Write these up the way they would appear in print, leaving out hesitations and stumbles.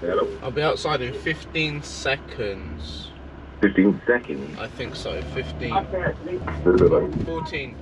Hello? I'll be outside in 15 seconds. 15 seconds? I think so, 15. 14,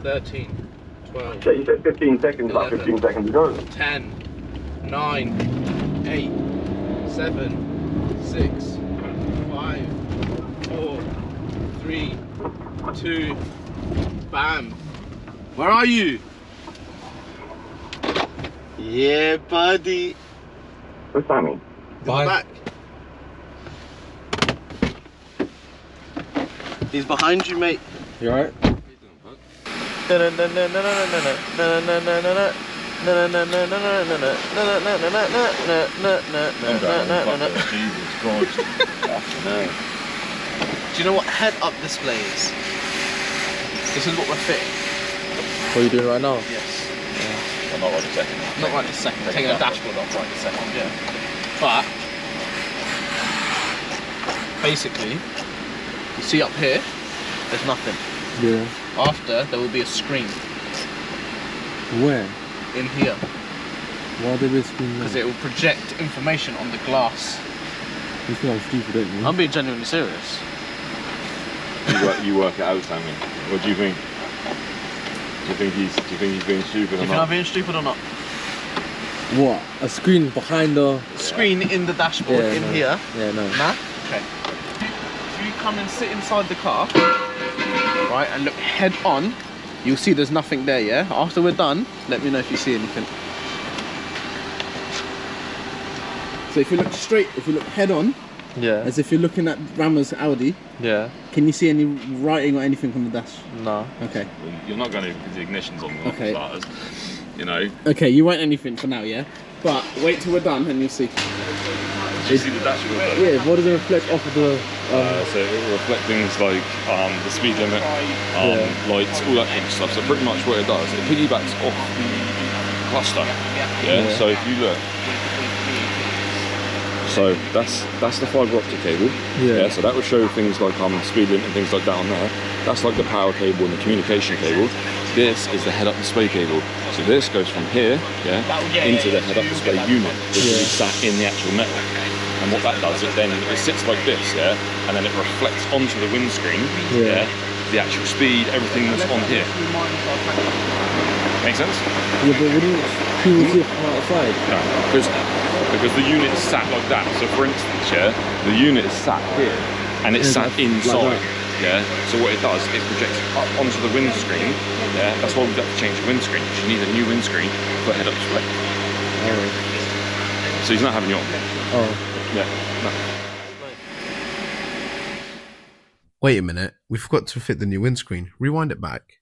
13, 12. Yeah, you said 15 seconds, 11, like 15 seconds ago. 10, 9, 8, 7, 6, 5, 4, 3, 2, bam. Where are you? Yeah, buddy. Where's Sammy? In the back. He's behind you, mate. You alright? Jesus Christ. Do you know what head-up display is? This is what we're fitting. What are you doing right now? Yes. Well, not right a second. Not right this second. Taking a dashboard off right this second. Yeah. But basically, you see up here, there's nothing. Yeah. After, there will be a screen Where? in here Why did this screen? because it will project information on the glass. You think I'm stupid, don't you? I'm being genuinely serious. You work it out, Sammy. What do you think? Do you think he's being stupid Do you or think not? I'm being stupid or not? What? A screen behind the... Screen in the dashboard Yeah, in no. here. Yeah, no. Nah? Okay. If you come and sit inside the car, right, and look head on, you'll see there's nothing there, yeah? After we're done, let me know if you see anything. So if you look straight, if you look head on, Yeah. as if you're looking at Rama's Audi, Yeah. can you see any writing or anything on the dash? No. Okay. You're not going to because the ignition's on the Okay. starters. You know. Okay, you won't anything for now, yeah? But wait till we're done and you'll see. Do you see the dashboard? Yeah, what does it reflect off of the... So it will reflect things like the speed limit, lights, all that kind of stuff. So pretty much what it does, it piggybacks off the cluster. Yeah. So if you look, so that's the fibre optic cable. Yeah. So that would show things like speed limit and things like that on there. That's like the power cable and the communication cable. This is the head-up display cable. So this goes from here, into the head-up display unit, which is sat in the actual metal. And what that does, it sits like this, and then it reflects onto the windscreen, the actual speed, everything that's on here. Make sense? Yeah, but wouldn't people see it from outside? No, because the unit is sat like that. So for instance, the unit is sat here, and it's sat inside. So what it does, it projects up onto the windscreen. That's why we've got to change the windscreen, because you need a new windscreen for head-up display. Oh. So he's not having you on. Oh. Yeah. No. Wait a minute, we forgot to fit the new windscreen. Rewind it back.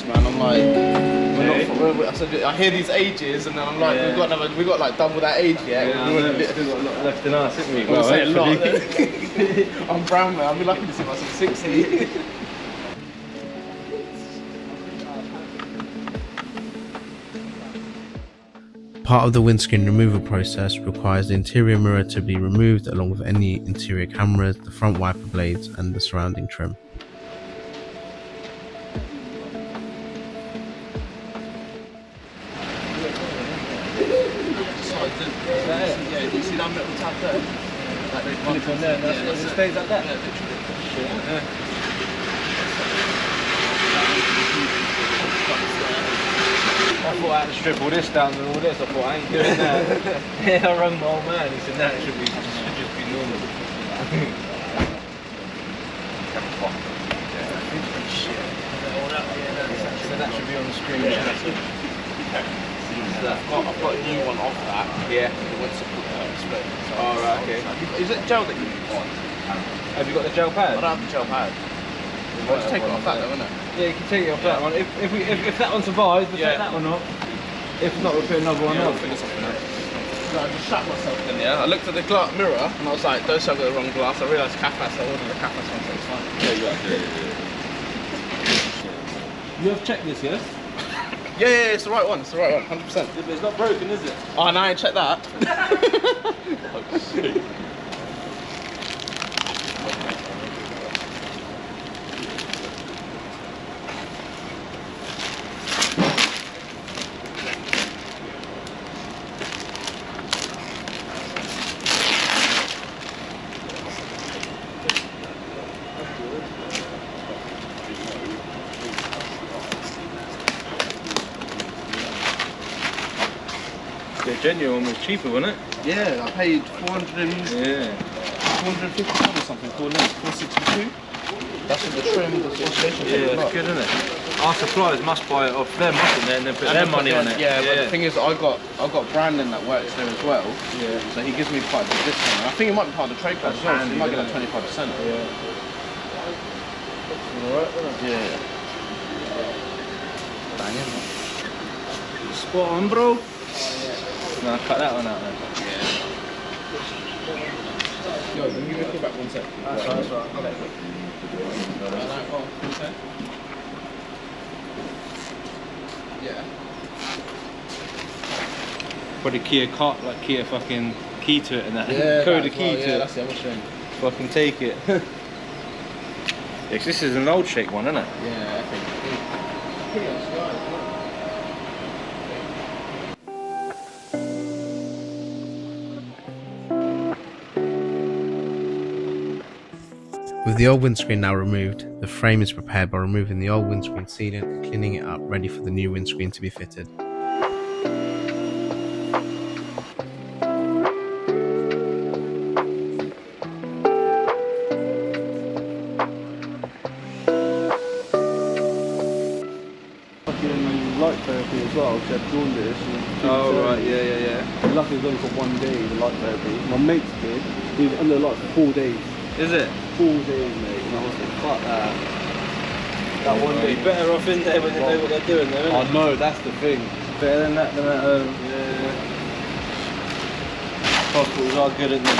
Man, I'm like, I hear these ages, and then I'm like, we got like double that age yet. Still got a lot left in us, haven't we? Well, say a lot. I'm brown, man. I'll be lucky to see myself 60. Part of the windscreen removal process requires the interior mirror to be removed along with any interior cameras, the front wiper blades and the surrounding trim. Yeah, you see that metal tab there? Click on there, and it stays like that? I thought I had to strip all this down and all this. I thought I ain't doing that. I rang my old man. He said, "No, it should just be normal." So that should be on the screen. I've got a new one off that. Yeah. The Windscreen display. Oh, right, okay. Is it gel that you use? Have you got the gel I pad? don't have the gel pad. I'll just take it off that though, innit? Yeah, you can take it off that one. If that one survives, we'll take that one off. If not, we'll put another one I'll on. figure something out. So I just shut myself then, yeah. I looked at the mirror and I was like, don't say I got the wrong glass. I realised Cafas, I ordered the Cafas one, so it's fine. You have checked this, yes? Yeah, it's the right one, 100%. Yeah, but it's not broken, is it? Oh, no, I ain't checked that. The genuine was cheaper, wasn't it? Yeah, I paid 450 or something for this, 462. That's with the trim, the association. Yeah, it's good, isn't it? Our suppliers must buy it off them, mustn't they? And then put their money on it. Yeah, but the thing is, I got Brandon that works there as well. Yeah. So he gives me quite a big discount. And I think it might be part of the trade card as well. So you might get like 25%. Yeah. Alright, isn't it? Yeah. Banging. Spot on, bro. No, cut that one out then. Yo, can you give me a call back 1 sec? That's right. Yeah. Put a Kia cart, like Kia fucking key to it and that. Yeah, Code the key to it. that's the other thing. Fucking take it. Yeah, 'cause this is an old shake one, isn't it? Yeah, I think. With the old windscreen now removed, the frame is prepared by removing the old windscreen sealant and cleaning it up, ready for the new windscreen to be fitted. Light therapy as well, because I had jaundice. Oh, right, yeah. Luckily, it was only for 1 day, the light therapy. My mate's did. He was under the light for 4 days. Is it? 4 days, mate. And I was like, fuck that. That 1 day. You're better off in there when they know what they're doing, though, I isn't know, that's the thing. Better than that than at home. Yeah. Hospitals are good at them.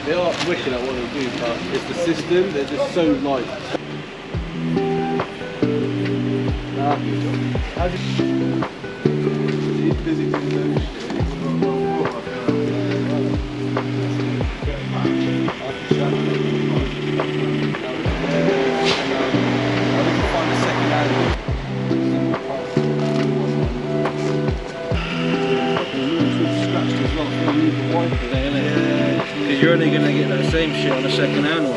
They are wicked at what they do, but it's the system, they're just so like. He's busy doing those shit. Because you're only going to get that same shit on a second-hand one.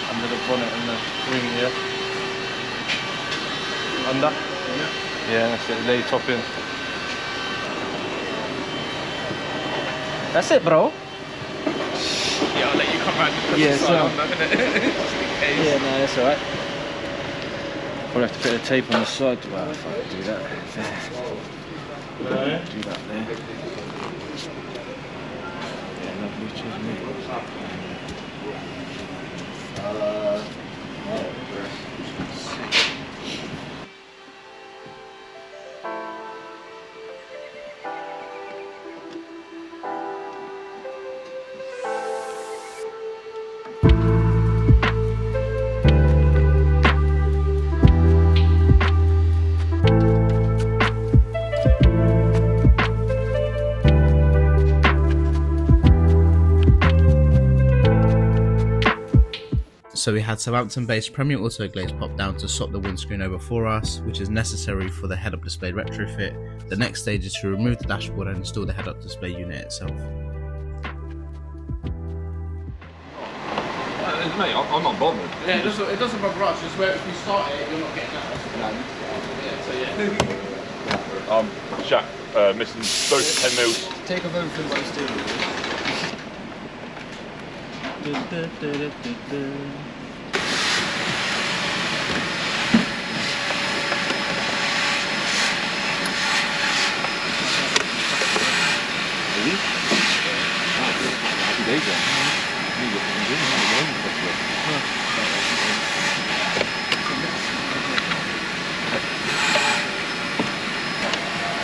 Under the bonnet and the ring, yeah? Under? Yeah, that's it, lay top in. That's it, bro. Yeah, I'll let you come round and put Yeah, the so- sign on that, innit? Just in case. Yeah, no, that's alright. Probably have to put the tape on the side. Well, if I could do that. There. Do that there. Yeah, lovely, cheers, mate. So we had Southampton-based Premier Auto Glaze pop down to swap the windscreen over for us, which is necessary for the head-up display retrofit. The next stage is to remove the dashboard and install the head-up display unit itself. Mate, I'm not bothered. Yeah, it doesn't bother us. Just where if you start it, you're not getting that. Yeah, so yeah. Jack, missing both 10 mils. Take off everything but the steering wheel.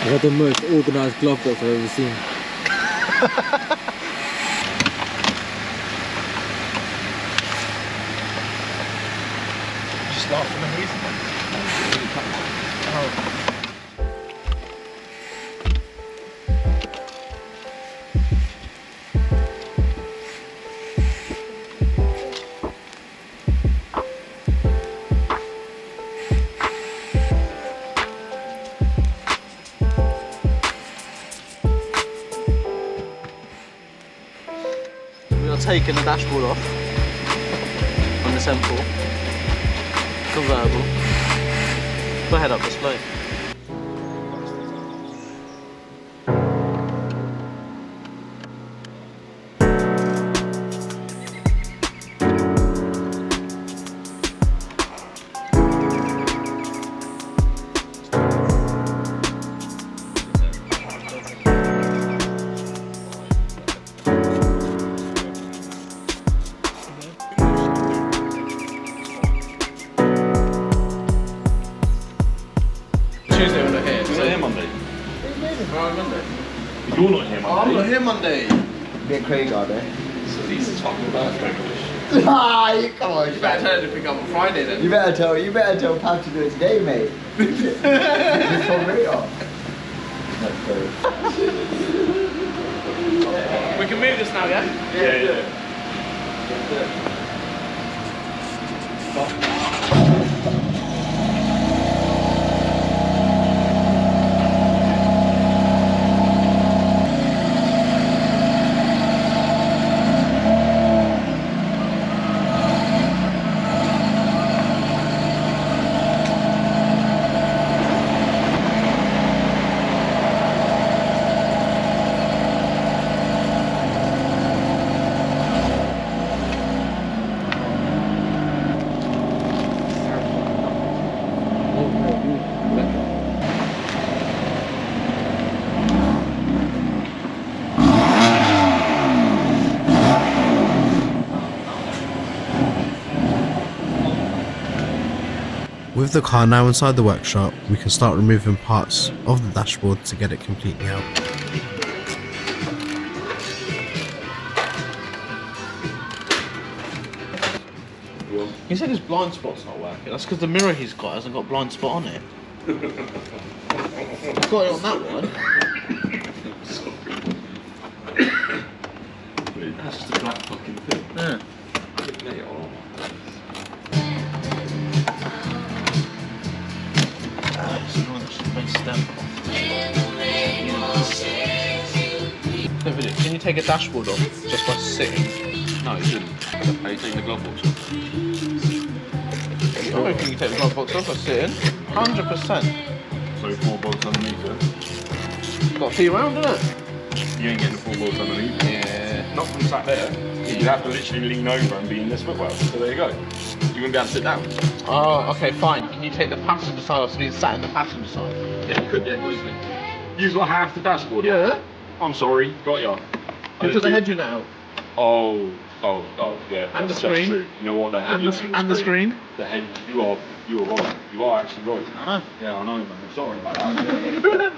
I got the most organised glove box I've ever seen. Just laugh for no reason. Oh. Taking the dashboard off on this M4 convertible for head-up display. Tuesday we're not here. You're not here Monday. Monday. You're not here Monday. I'm not here Monday. Bit crazy, are they? So these are fucking birthday wish. Ah, you come on, You better tell her to pick up on Friday then. You better tell Pam to do it today, mate. It's for real. That's great. We can move this now, yeah? Yeah. With the car now inside the workshop, we can start removing parts of the dashboard to get it completely out. He said his blind spot's not working. That's because the mirror he's got hasn't got blind spot on it. He's got it on that one. That's just a black fucking thing. Yeah. Mate, oh. Can you take a dashboard off just by sitting? No, you shouldn't. Are you taking the glove box off? I reckon you can take the glove box off by sitting. 100%. So 4 bolts underneath it. Got a few round, isn't it? You ain't getting the 4 bolts underneath. Yeah. Not from sat there. You'd have to literally lean over and be in this footwell. So there you go. You wouldn't be able to sit down. Oh, okay, fine. Can you take the passenger side off so being sat in the passenger side? Yeah, you could, yeah, easily. You've got half the dashboard. Yeah. I'm sorry, got ya. You took the head unit out. Oh, yeah. And the that's screen. true. You know what? The head And the screen. The head. You are right. You are actually right. I know. Yeah, I know, man. Sorry about that.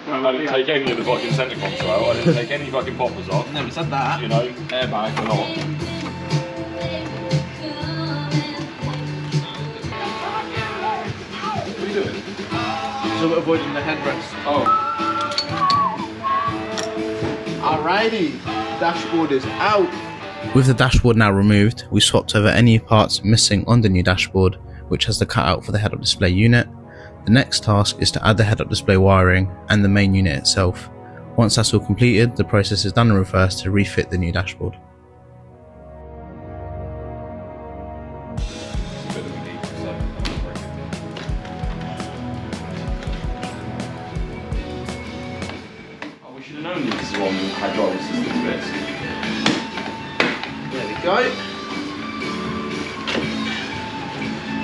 I didn't take any of the fucking centre console out. I didn't take any fucking poppers off. Never said that. You know, airbag or not. What are you doing? So we're avoiding the headrest. Oh. Alrighty. Dashboard is out. With the dashboard now removed, we swapped over any parts missing on the new dashboard, which has the cutout for the head-up display unit. The next task is to add the head-up display wiring and the main unit itself. Once that's all completed, the process is done in reverse to refit the new dashboard. We should have known this is on hydraulic system bits. There we go.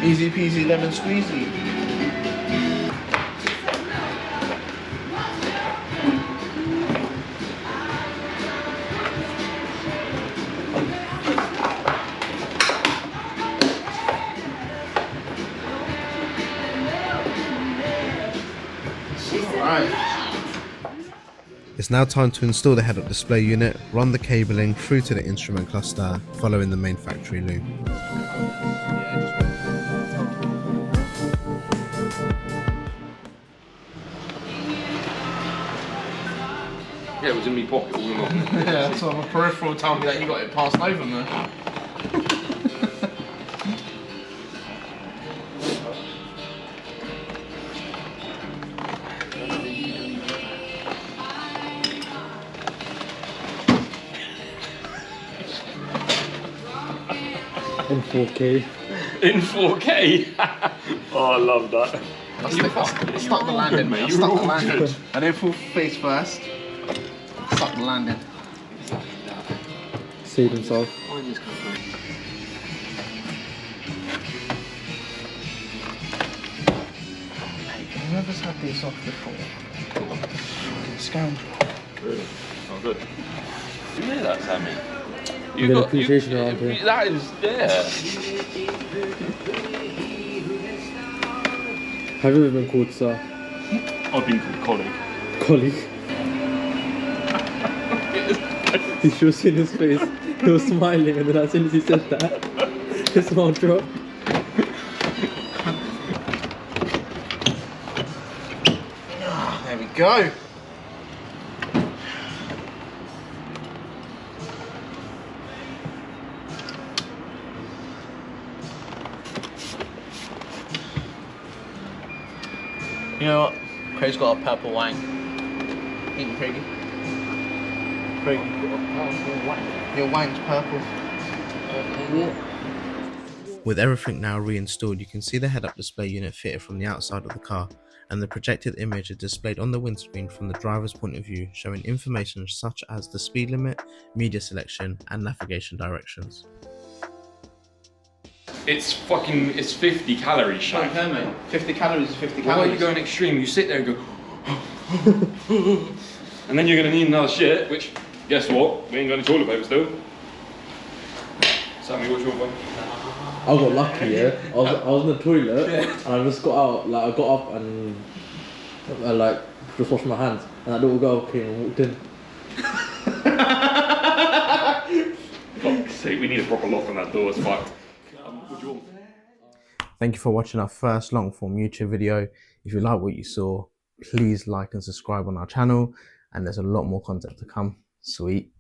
Easy peasy lemon squeezy. It's now time to install the head-up display unit, run the cabling through to the instrument cluster, following the main factory loop. Yeah, it was in my pocket all along. Yeah, that's what my peripheral told me that you got it passed over, man. In 4K. In 4K? Oh, I love that. I stuck the landing, mate. I stuck the landing. I didn't fall face first. Stuck the landing. Saved himself. Whoever's had these off before? Scoundrel. Really? Oh, good. You hear that, Sammy? You got appreciation around here. That is, yeah. Have you ever been called sir? I've been called colleague. Colleague? You should have seen his face. He was smiling, and then as soon as he said that, his mouth dropped. There we go. You know what? Craig's got a purple wang. Ain't you, Craigie? Craig, your wang's purple. With everything now reinstalled, you can see the head-up display unit fitted from the outside of the car, and the projected image is displayed on the windscreen from the driver's point of view, showing information such as the speed limit, media selection, and navigation directions. It's 50 calories, Don't Shaq. care, mate. 50 calories is 50 Why are calories. you going extreme? You sit there and go, and then you're going to need another shit, which, guess what? We ain't got any toilet paper still. Sammy, what's your one? I got lucky, yeah. I was in the toilet, and I just got out. Like, I got up and like just washed my hands, and that little girl came and walked in. Fuck's sake, we need a proper lock on that door, it's fucked. What do you want? Thank you for watching our first long-form YouTube video. If you like what you saw, please like and subscribe on our channel, and there's a lot more content to come. Sweet.